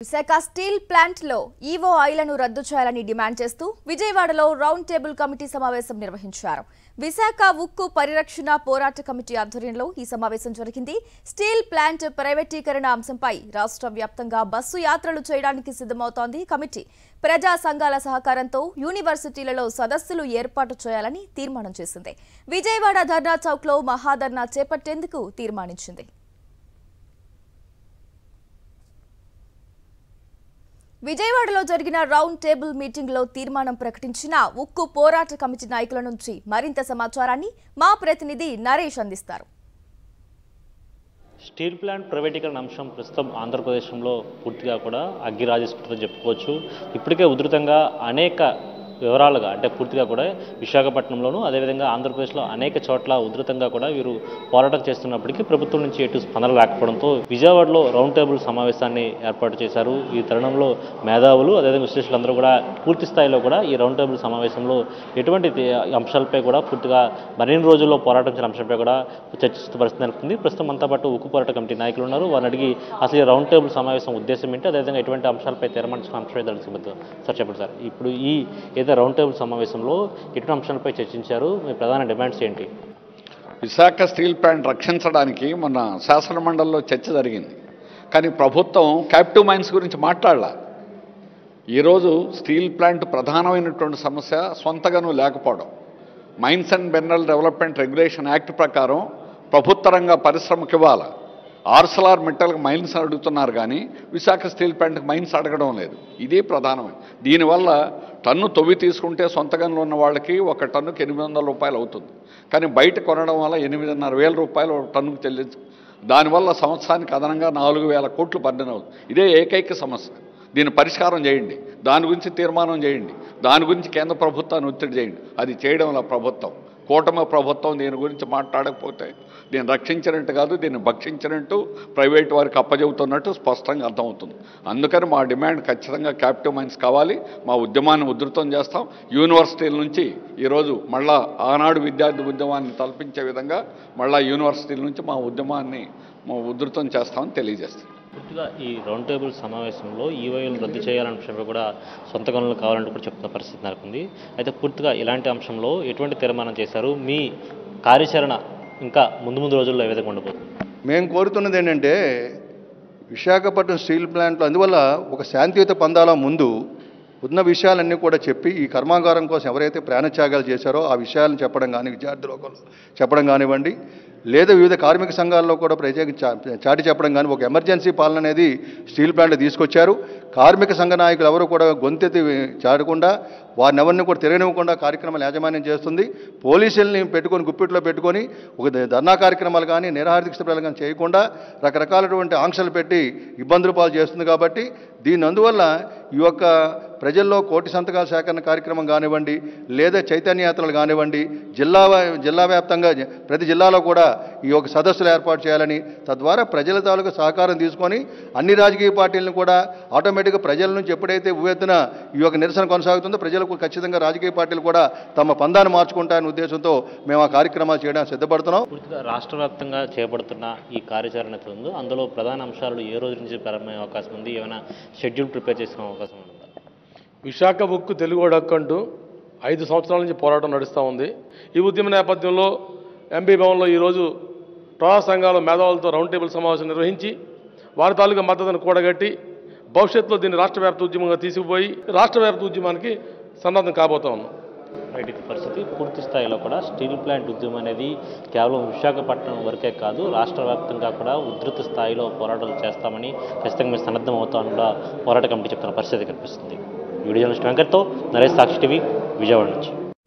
Visakha steel plant లో EO ఐలను రద్దు చేయాలని డిమాండ్ చేస్తూ విజయవాడలో రౌండ్ టేబుల్ కమిటీ సమావేశం నిర్వహించారు. విశాఖ ఉక్కు పరిరక్షణ పోరాట కమిటీ ఆధ్వర్యంలో ఈ సమావేశం జరిగింది. స్టీల్ ప్లాంట్ ప్రైవేటీకరణ అంశంపై రాష్ట్ర వ్యాప్తంగా బస్సు యాత్రలు చేయడానికి సిద్ధమవుతోంది కమిటీ. ప్రజా సంఘాల సహకారంతో యూనివర్సిటీలలో సదస్సులు ఏర్పాటు చేయాలని తీర్మానం చేసింది. విజయవాడ ధర్నా చౌక్ లో మహాధర్నా చేపట్టేందుకు తీర్మానించింది. విజయవాడలో జరిగిన రౌండ్ టేబుల్ మీటింగ్ లో తీర్మానం ప్రకటించిన ఉక్కు పోరాట కమిటీ నాయకుల నుంచి మరింత సమాచారాన్ని మా ప్రతినిధి నరేష్ అందిస్తారు. స్టీల్ ప్లాంట్ ప్రైవేటీకరణ అంశం ప్రస్తుతం ఆంధ్రప్రదేశ్లో పూర్తిగా కూడా అగ్గిరాజేసుకుంటుందని చెప్పుకోవచ్చు. ఇప్పటికే ఉధృతంగా అనేక వివరాలుగా అంటే పూర్తిగా కూడా విశాఖపట్నంలోనూ అదేవిధంగా ఆంధ్రప్రదేశ్లో అనేక చోట్ల ఉధృతంగా కూడా వీరు పోరాటం చేస్తున్నప్పటికీ ప్రభుత్వం నుంచి ఎటు స్పందన లేకపోవడంతో విజయవాడలో రౌండ్ టేబుల్ సమావేశాన్ని ఏర్పాటు చేశారు. ఈ తరుణంలో మేధావులు అదేవిధంగా విశ్లేషకులందరూ కూడా పూర్తి స్థాయిలో కూడా ఈ రౌండ్ టేబుల్ సమావేశంలో ఎటువంటి అంశాలపై కూడా పూర్తిగా మరిన్ని రోజుల్లో పోరాటం చేసిన అంశంపై కూడా చర్చిస్తూ పరిస్థితి నెలకొంది. ప్రస్తుతం అంతా పాటు ఉక్కు పోరాట కమిటీ నాయకులు ఉన్నారు. వారిని అడిగి అసలు ఈ రౌండ్ టేబుల్ సమావేశం ఉద్దేశం ఏంటి, అదేవిధంగా ఎటువంటి అంశాలపై తీర్మానించిన అంశం సార్ చెప్పండి సార్. ఇప్పుడు ఈ రౌండ్ టేబుల్ సమావేశంలో ఎటువంటి అంశాలపై చర్చించారు, మీ ప్రధాన డిమాండ్స్ ఏంటి? విశాఖ స్టీల్ ప్లాంట్ రక్షించడానికి మొన్న శాసన మండలిలో చర్చ జరిగింది. కానీ ప్రభుత్వం క్యాప్టివ్ మైన్స్ గురించి మాట్లాడాల. ఈరోజు స్టీల్ ప్లాంట్ ప్రధానమైనటువంటి సమస్య సొంత గనులు లేకపోవడం. Mines and mineral development regulation act ప్రకారం ప్రభుత్వ రంగ పరిశ్రమకి ఇవ్వాలి. ఆర్సెల్ఆర్ మిట్టల్కి మైన్స్ అడుగుతున్నారు కానీ విశాఖ స్టీల్ ప్లాంట్కి మైన్స్ అడగడం లేదు. ఇదే ప్రధానమైన. దీనివల్ల టన్ను తవ్వి తీసుకుంటే సొంత గనులు ఉన్న వాళ్ళకి ఒక టన్నుకి 800 రూపాయలు అవుతుంది. కానీ బయట కొనడం వల్ల 8,500 రూపాయలు ఒక టన్నుకు చెల్లించు. దానివల్ల సంవత్సరానికి అదనంగా 4,000 కోట్లు బర్డెన్ అవుతుంది. ఇదే ఏకైక సమస్య. దీన్ని పరిష్కారం చేయండి, దాని గురించి తీర్మానం చేయండి, దాని గురించి కేంద్ర ప్రభుత్వాన్ని ఒత్తిడి చేయండి. అది చేయడంలో ప్రభుత్వం, కూటమి ప్రభుత్వం దీని గురించి మాట్లాడకపోతే దీన్ని రక్షించినట్టు కాదు, దీన్ని భక్షించినట్టు, ప్రైవేట్ వారికి అప్పచెబుతున్నట్టు స్పష్టంగా అర్థమవుతుంది. అందుకని మా డిమాండ్ ఖచ్చితంగా క్యాప్టివ్ మైన్స్ కావాలి. మా ఉద్యమాన్ని ఉధృతం చేస్తాం. యూనివర్సిటీల నుంచి ఈరోజు మళ్ళా ఆనాడు విద్యార్థి ఉద్యమాన్ని తలపించే విధంగా మళ్ళా యూనివర్సిటీల నుంచి మా ఉద్యమాన్ని ఉధృతం చేస్తామని తెలియజేస్తాం. పూర్తిగా ఈ రౌండ్ టేబుల్ సమావేశంలో ఈవోలు రద్దు చేయాలనే అంశంపై కూడా సొంత గనులు కావాలంటూ కూడా చెప్తున్న పరిస్థితి నెలకొంది. అయితే పూర్తిగా ఇలాంటి అంశంలో ఎటువంటి తీర్మానం చేశారు, మీ కార్యాచరణ ఇంకా ముందు రోజుల్లో ఏ విధంగా ఉండబోతుంది? మేము కోరుతున్నది ఏంటంటే విశాఖపట్నం స్టీల్ ప్లాంట్లో అందువల్ల ఒక శాంతియుత పందాల ముందు ఉన్న విషయాలన్నీ కూడా చెప్పి ఈ కర్మాగారం కోసం ఎవరైతే ప్రాణత్యాగాలు చేశారో ఆ విషయాలను చెప్పడం కానీ విద్యార్థి లోకంలో చెప్పడం కానివ్వండి, లేదా వివిధ కార్మిక సంఘాల్లో కూడా ప్రత్యేకించి చాటి చెప్పడం కానీ ఒక ఎమర్జెన్సీ పాలన అనేది స్టీల్ ప్లాంట్ తీసుకొచ్చారు. కార్మిక సంఘ నాయకులు ఎవరు కూడా గొంతెత్తి చాడకుండా వారిని ఎవరిని కూడా తిరగనివ్వకుండా కార్యక్రమాలు యాజమాన్యం చేస్తుంది. పోలీసుల్ని పెట్టుకొని గుప్పిట్లో పెట్టుకొని ఒక ధర్నా కార్యక్రమాలు కానీ నిరాహార దీక్షలు కానీ చేయకుండా రకరకాలటువంటి ఆంక్షలు పెట్టి ఇబ్బందులు పాలు చేస్తుంది. కాబట్టి దీని అందువల్ల ఈ యొక్క ప్రజల్లో కోటి సంతకాల సేకరణ కార్యక్రమం కానివ్వండి, లేదా చైతన్యయాత్రలు కానివ్వండి, జిల్లా వ్యాప్తంగా ప్రతి జిల్లాలో కూడా ఈ యొక్క సదస్సులు ఏర్పాటు చేయాలని, తద్వారా ప్రజల తాలూకు సహకారం తీసుకొని అన్ని రాజకీయ పార్టీలను కూడా ఆటోమేటిక్గా ప్రజల నుంచి ఎప్పుడైతే ఉవ్వెత్తున ఈ యొక్క నిరసన కొనసాగుతుందో ప్రజలకు ఖచ్చితంగా రాజకీయ పార్టీలు కూడా తమ పందాన్ని మార్చుకుంటారనే ఉద్దేశంతో మేము ఆ కార్యక్రమాలు చేయడానికి సిద్ధపడుతున్నాం. పూర్తిగా రాష్ట్ర వ్యాప్తంగా చేపడుతున్న ఈ కార్యాచరణ ఉంది. అందులో ప్రధాన అంశాలు ఏ రోజు నుంచి ప్రారంభమయ్యే అవకాశం ఉంది? ఏమైనా షెడ్యూల్ ప్రిపేర్ చేసిన అవకాశం ఉందా? విశాఖ ఉక్కు తెలుగు హక్కు అంటూ 5 సంవత్సరాల నుంచి పోరాటం నడుస్తూ ఉంది. ఈ ఉద్యమ నేపథ్యంలో ఎంపీ భవన్లో ఈరోజు ప్రజా సంఘాల మేధావులతో రౌండ్ టేబుల్ సమావేశం నిర్వహించి వారి తాలూకా మద్దతును కూడగట్టి భవిష్యత్తులో దీన్ని రాష్ట్ర వ్యాప్త ఉద్యమంగా తీసుకుపోయి రాష్ట్ర వ్యాప్త ఉద్యమానికి సన్నద్ధం కాబోతా ఉన్నాం. రైట్, పరిస్థితి పూర్తి స్థాయిలో కూడా స్టీల్ ప్లాంట్ ఉద్యమం అనేది కేవలం విశాఖపట్నం వరకే కాదు, రాష్ట్ర వ్యాప్తంగా కూడా ఉధృత స్థాయిలో పోరాటాలు చేస్తామని ఖచ్చితంగా మేము సన్నద్ధం అవుతామని కూడా పోరాట కమిటీ చెప్తున్న పరిస్థితి కనిపిస్తుంది. వీడియో జర్నలిస్ట్ వెంకట్తో నరేష్, సాక్షి టీవీ, విజయవాడ నుంచి.